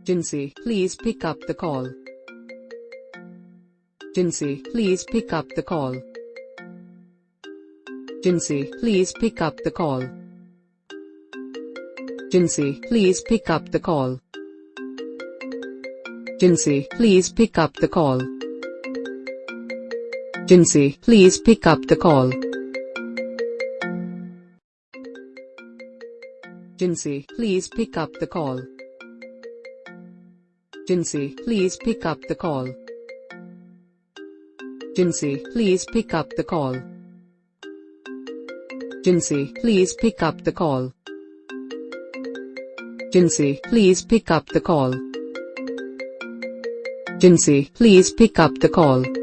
Jency, please pick up the call. Jency, please pick up the call. Jency, please pick up the call. Jency, please pick up the call. Jency, please pick up the call. Jency, please pick up the call. Jency, please pick up the call. Jency, please pick up the call. Jency, please pick up the call. Jency, please pick up the call. Jency, please pick up the call. Jency, please pick up the call.